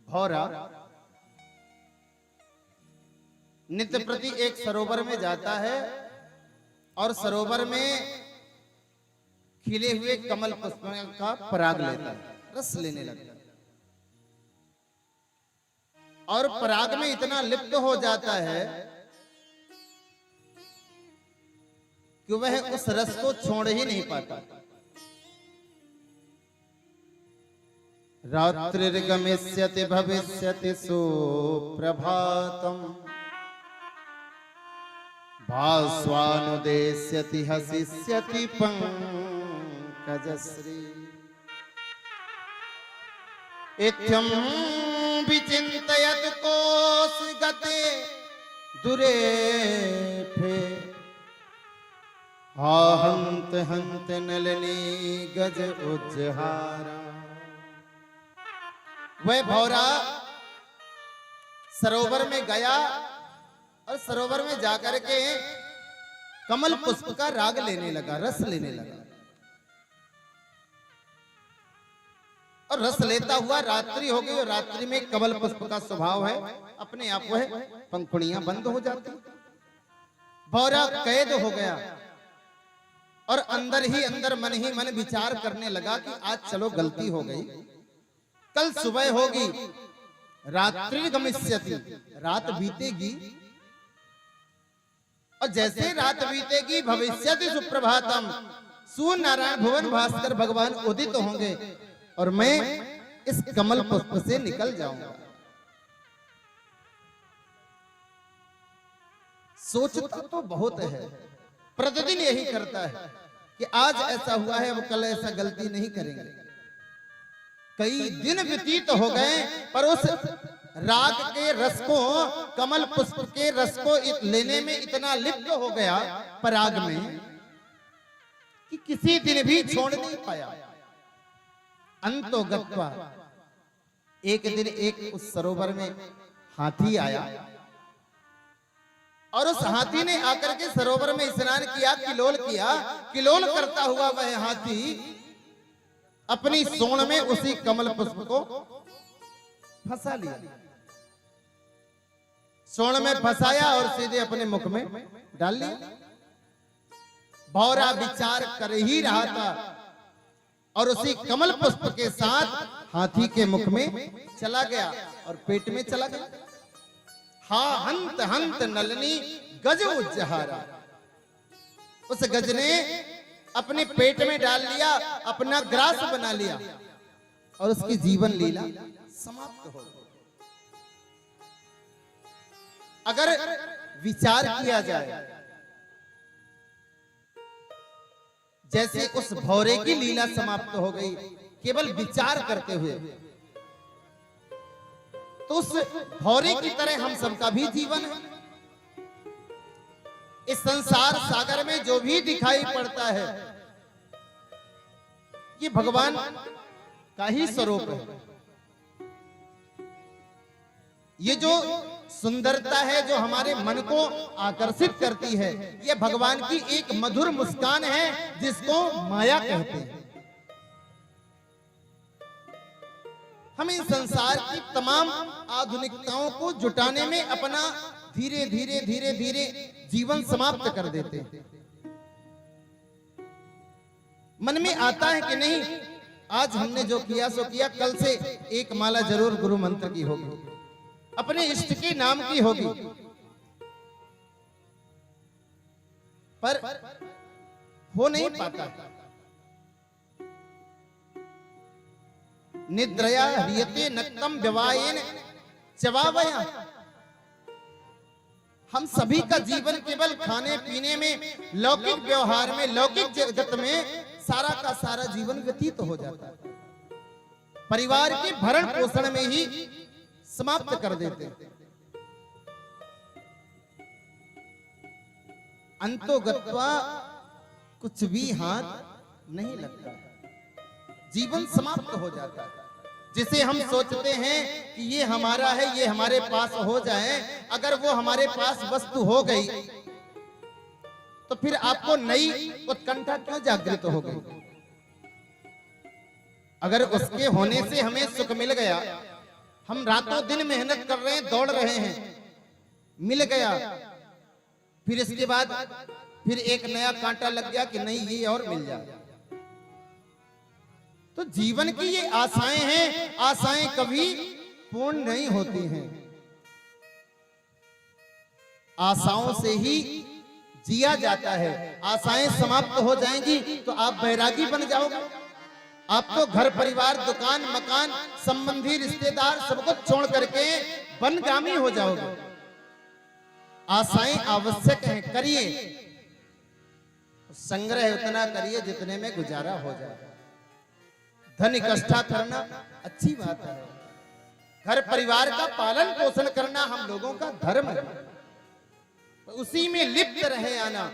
भौरा नित्य प्रति एक सरोवर में जाता है और सरोवर में खिले हुए कमल पुष्प का पराग लेता है, रस लेने लगता है और पराग में इतना लिप्त हो जाता है कि वह उस रस को छोड़ ही नहीं पाता। रात्रिर्गमिष्यति भविष्यति सुप्रभातम् भास्वानुदेश्यति हसिष्यति पंकजश्री इत्थं विचिन्तयत् कोशगते दुरेफे हंत हंत नलिनी गज उज्जहारा। वह भौरा सरोवर में गया और सरोवर में जाकर के कमल पुष्प का राग लेने लगा, रस लेने लगा और रस लेता हुआ रात्रि हो गई और रात्रि में कमल पुष्प का स्वभाव है अपने आप वह पंखुड़ियां बंद हो जाती। भौरा कैद हो गया और अंदर ही अंदर मन ही मन विचार करने लगा कि आज चलो गलती हो गई, कल सुबह होगी, रात्रि गमिष्यति, रात बीतेगी और जैसे रात बीतेगी भविष्यति सुप्रभातम, सूर्य नारायण भुवन भास्कर भगवान उदित होंगे और मैं इस कमल पुष्प से निकल जाऊंगा। सोचता तो बहुत है, प्रतिदिन यही करता है कि आज ऐसा हुआ है वो कल ऐसा गलती नहीं करेंगे। कई दिन व्यतीत हो गए पर उस राग के रस को, कमल पुष्प के रस को लेने में इतना लिप्त हो गया पराग में कि किसी दिन भी छोड़ नहीं पाया। अंतो गत्वा एक दिन एक उस सरोवर में हाथी आया और उस हाथी ने आकर के सरोवर में स्नान किया, किलोल किया। किलोल करता हुआ वह हाथी अपनी सूंड में उसी कमल पुष्प को फंसा लिया, सूंड में फंसाया और सीधे अपने मुख में डाल लिया। भौरा विचार कर ही रहा था और उसी कमल पुष्प के साथ हाथी के मुख में चला गया और पेट में चला गया। हा हंत हंत नलनी गज उज्जहारा, उस गज ने अपने पेट में डाल लिया, अपना ग्रास बना लिया और उसकी जीवन लीला समाप्त हो गई। अगर विचार किया जाए जैसे उस भौरे की लीला समाप्त हो गई केवल विचार करते हुए, तो उस भौरे की तरह हम सबका भी जीवन है। इस संसार सागर में जो भी दिखाई पड़ता है ये भगवान का ही स्वरूप है। ये जो सुंदरता है जो हमारे मन को आकर्षित करती है ये भगवान की एक मधुर मुस्कान है जिसको माया कहते हैं। हम इन संसार की तमाम आधुनिकताओं को जुटाने में अपना धीरे धीरे धीरे धीरे जीवन समाप्त कर देते हैं। मन में आता है कि नहीं आज हमने जो किया सो किया, कल से एक माला जरूर गुरु मंत्र की होगी, अपने इष्ट के नाम की होगी, पर हो नहीं पाता। निद्रया ह्रियते नक्तम व्यवायेन चवावया। हम सभी का जीवन केवल खाने पीने में, लौकिक व्यवहार में, लौकिक जगत में सारा का सारा जीवन व्यतीत हो जाता है। परिवार के भरण पोषण में ही समाप्त कर देते हैं। अंतो गत्वा कुछ भी हाथ नहीं लगता, जीवन समाप्त हो जाता है। जिसे हम सोचते हैं कि ये हमारा है, ये हमारे पास हो जाए, अगर वो हमारे पास वस्तु हो गई तो फिर आपको नई उत्कंठा क्यों जागृत हो गई? अगर उसके होने से हमें सुख मिल गया, हम रातों दिन मेहनत कर रहे हैं, दौड़ रहे हैं, मिल गया, फिर इसके बाद फिर एक नया कांटा लग गया कि नहीं ये और मिल जाए। तो जीवन की ये आशाएं हैं, आशाएं कभी पूर्ण नहीं होती हैं। आशाओं से ही जिया जाता है। आशाएं समाप्त हो जाएंगी तो आप बैरागी बन जाओगे। आप तो घर परिवार, दुकान, मकान, संबंधी, रिश्तेदार सबको छोड़ करके वनगामी हो जाओगे। आशाएं आवश्यक हैं, करिए, संग्रह उतना करिए जितने में गुजारा हो जाए। धन इकट्ठा करना अच्छी बात है, घर परिवार का पालन पोषण करना हम लोगों का धर्म है, तो उसी में लिप्त रहे आना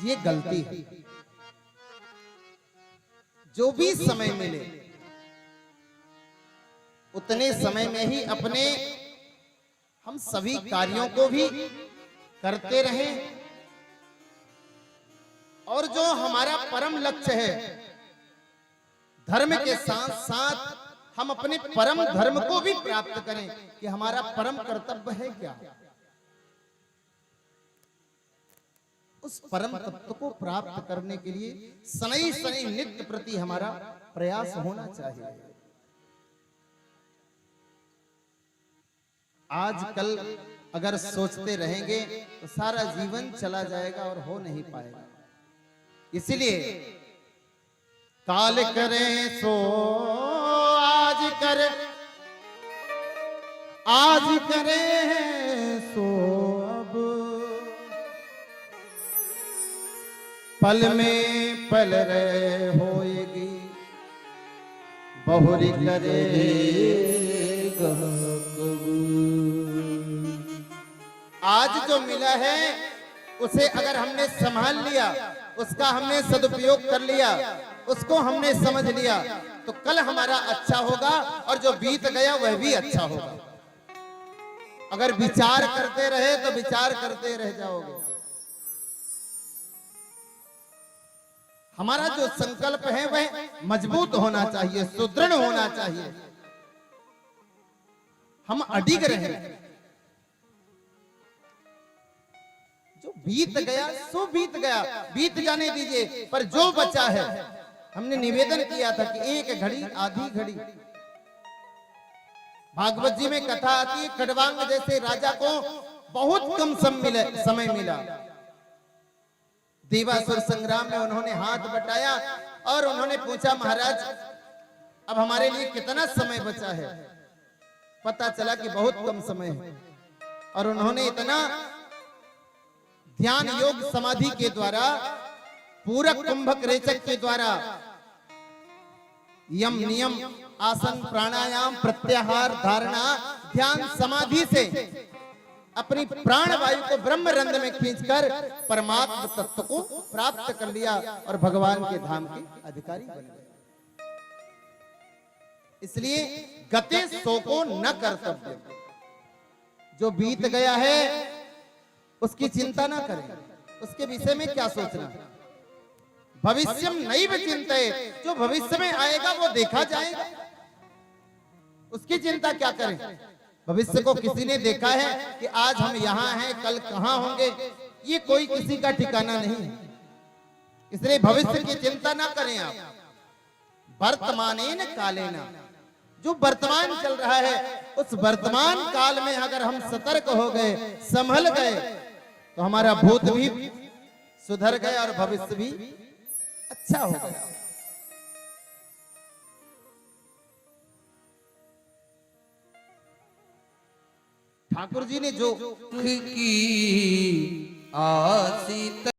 ये गलती है। जो भी समय मिले उतने समय में ही अपने हम सभी कार्यों को भी करते रहें, और जो हमारा परम लक्ष्य है धर्म के साथ साथ हम अपने परम धर्म को भी प्राप्त करें कि हमारा परम कर्तव्य है क्या। उस परम तत्व को प्राप्त करने के लिए शनै शनै नित्य प्रति हमारा प्रयास होना चाहिए। आजकल अगर सोचते रहेंगे तो सारा जीवन चला जाएगा और हो नहीं पाएगा। इसलिए काल करे सो आज कर, आज करे सो अब, पल में पल रहे होएगी बहुरी करे आज जो मिला है उसे अगर हमने संभाल लिया, उसका हमने सदुपयोग कर लिया, उसको हमने समझ लिया, तो कल हमारा अच्छा होगा और जो बीत गया वह भी अच्छा होगा। अगर विचार करते रहे तो विचार करते रह जाओगे। हमारा जो संकल्प है वह मजबूत होना चाहिए, सुदृढ़ होना चाहिए। हम अडिग रहे, जो बीत गया सो बीत गया, बीत जाने दीजिए, पर जो बचा है हमने निवेदन किया था कि एक घड़ी आधी घड़ी। भागवत जी में कथा आती है, खड़वांग जैसे राजा को बहुत कम समय मिला। देवासुर संग्राम में उन्होंने हाथ बटाया और उन्होंने पूछा, महाराज अब हमारे लिए कितना समय बचा है? पता चला कि बहुत कम समय है, और उन्होंने इतना ध्यान योग समाधि के द्वारा, पूरक कुंभक रेचक के द्वारा यम नियम आसन प्राणायाम प्रत्याहार धारणा ध्यान समाधि से अपनी प्राण वायु को ब्रह्म रंध्र में खींचकर परमात्म तत्व को प्राप्त कर लिया और भगवान के धाम के अधिकारी बन गए। इसलिए गते सो को न कर्तव्य, जो बीत गया है उसकी चिंता ना करें, उसके विषय में क्या सोचना। भविष्यम नैव चिंतयेत्, जो भविष्य में आएगा वो देखा जाएगा, उसकी चिंता क्या करें। भविष्य को किसी ने देखा है कि आज हम यहाँ हैं कल कहाँ होंगे, ये कोई किसी का ठिकाना नहीं है। इसलिए भविष्य की चिंता ना करें आप। वर्तमानेन कालेन, जो वर्तमान चल रहा है उस वर्तमान काल में अगर हम सतर्क हो गए, संभल गए, तो हमारा भूत भी सुधर गया और भविष्य भी अच्छा हो गया। ठाकुर जी ने जो की आसी